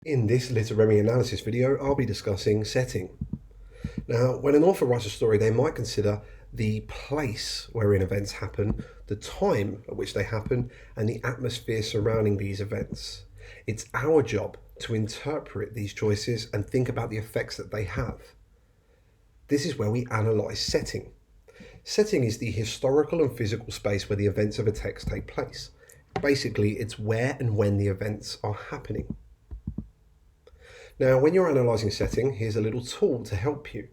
In this literary analysis video, I'll be discussing setting. Now, when an author writes a story, they might consider the place wherein events happen, the time at which they happen, and the atmosphere surrounding these events. It's our job to interpret these choices and think about the effects that they have. This is where we analyse setting. Setting is the historical and physical space where the events of a text take place. Basically, it's where and when the events are happening. Now, when you're analysing setting, here's a little tool to help you.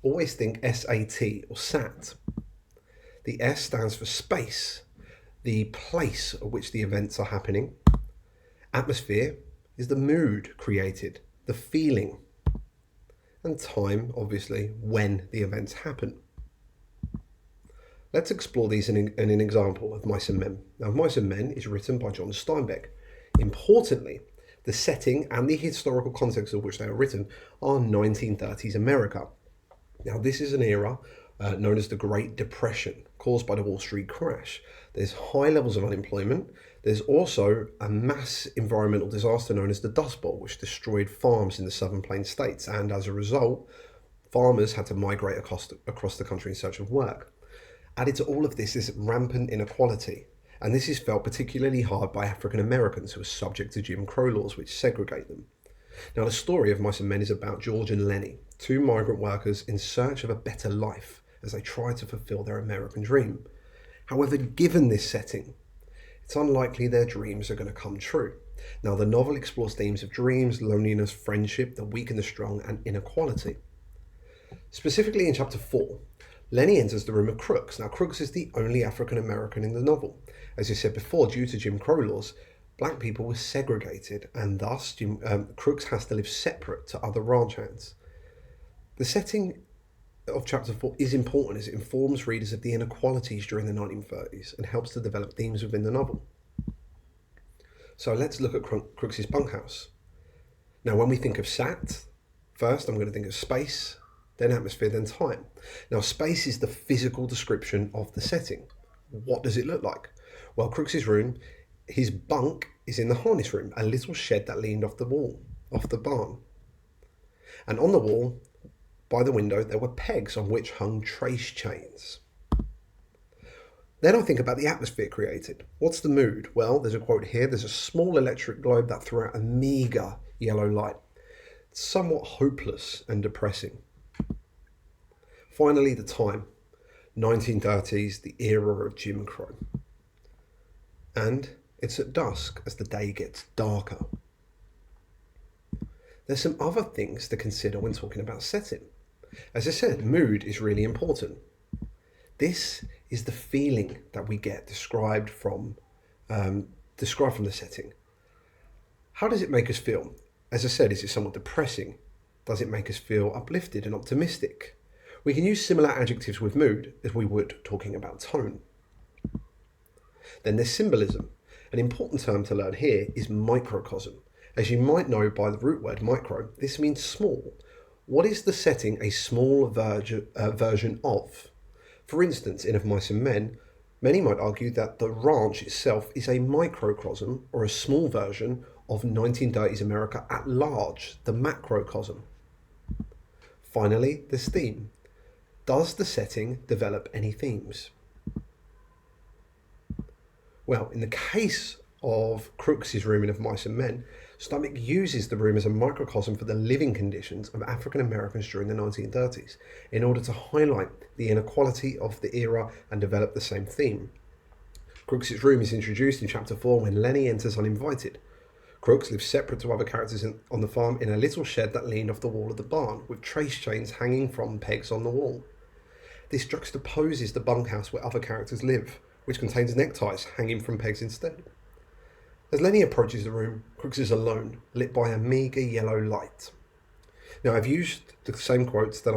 Always think SAT or SAT. The S stands for space, the place at which the events are happening. Atmosphere is the mood created, the feeling. And time, obviously, when the events happen. Let's explore these in an example of Mice and Men. Now, Mice and Men is written by John Steinbeck. Importantly, the setting and the historical context of which they are written are 1930s America. Now, this is an era known as the Great Depression, caused by the Wall Street crash. There's high levels of unemployment. There's also a mass environmental disaster known as the Dust Bowl, which destroyed farms in the Southern Plains states. And as a result, farmers had to migrate across the country in search of work. Added to all of this is rampant inequality. And this is felt particularly hard by African Americans who are subject to Jim Crow laws which segregate them. Now, the story of Mice and Men is about George and Lenny, two migrant workers in search of a better life as they try to fulfill their American dream. However, given this setting, it's unlikely their dreams are going to come true. Now, the novel explores themes of dreams, loneliness, friendship, the weak and the strong, and inequality. Specifically in chapter 4, Lenny enters the room of Crooks. Now, Crooks is the only African American in the novel. As I said before, due to Jim Crow laws, black people were segregated, and thus Crooks has to live separate to other ranch hands. The setting of chapter 4 is important as it informs readers of the inequalities during the 1930s and helps to develop themes within the novel. So let's look at Crooks's bunkhouse. Now, when we think of SAT, first I'm going to think of space, then atmosphere, then time. Now, space is the physical description of the setting. What does it look like? Well, Crooks's room, his bunk is in the harness room, a little shed that leaned off the wall, off the barn. And on the wall, by the window, there were pegs on which hung trace chains. Then I think about the atmosphere created. What's the mood? Well, there's a quote here. There's a small electric globe that threw out a meagre yellow light. It's somewhat hopeless and depressing. Finally, the time. 1930s, the era of Jim Crow. And it's at dusk as the day gets darker. There's some other things to consider when talking about setting. As I said, mood is really important. This is the feeling that we get described from the setting. How does it make us feel? As I said, is it somewhat depressing? Does it make us feel uplifted and optimistic? We can use similar adjectives with mood as we would talking about tone. Then there's symbolism. An important term to learn here is microcosm. As you might know by the root word micro, this means small. What is the setting a small version of? For instance, in Of Mice and Men, many might argue that the ranch itself is a microcosm or a small version of 1930s America at large, the macrocosm. Finally, this theme. Does the setting develop any themes? Well, in the case of Crooks's room in Of Mice and Men, Steinbeck uses the room as a microcosm for the living conditions of African Americans during the 1930s in order to highlight the inequality of the era and develop the same theme. Crooks's room is introduced in chapter 4 when Lenny enters uninvited. Crooks lives separate to other characters on the farm in a little shed that leaned off the wall of the barn, with trace chains hanging from pegs on the wall. This juxtaposes the bunkhouse where other characters live, which contains neckties hanging from pegs instead. As Lenny approaches the room, Crooks is alone, lit by a meagre yellow light. Now, I've used the same quotes that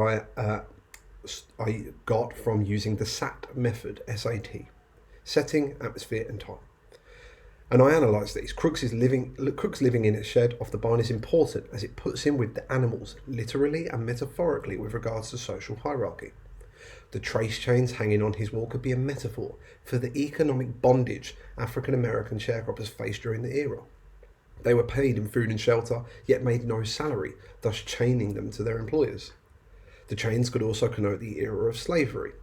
I got from using the SAT method, S-A-T, setting, atmosphere, and time. And I analysed these. Crooks living in a shed off the barn is important as it puts him with the animals, literally and metaphorically, with regards to social hierarchy. The trace chains hanging on his wall could be a metaphor for the economic bondage African American sharecroppers faced during the era. They were paid in food and shelter, yet made no salary, thus chaining them to their employers. The chains could also connote the era of slavery.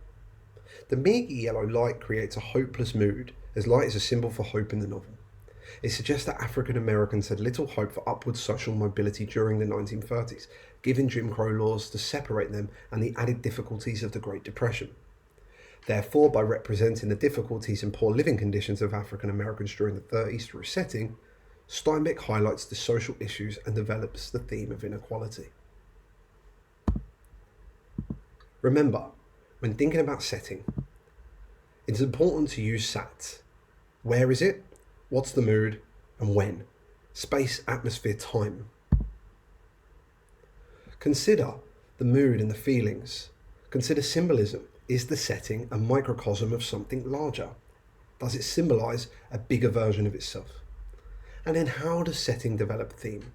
The meager yellow light creates a hopeless mood, as light is a symbol for hope in the novel. It suggests that African Americans had little hope for upward social mobility during the 1930s, given Jim Crow laws to separate them and the added difficulties of the Great Depression. Therefore, by representing the difficulties and poor living conditions of African Americans during the 30s through setting, Steinbeck highlights the social issues and develops the theme of inequality. Remember, when thinking about setting, it's important to use SAT. Where is it? What's the mood? And when? Space, atmosphere, time. Consider the mood and the feelings. Consider symbolism. Is the setting a microcosm of something larger? Does it symbolise a bigger version of itself? And then how does setting develop theme?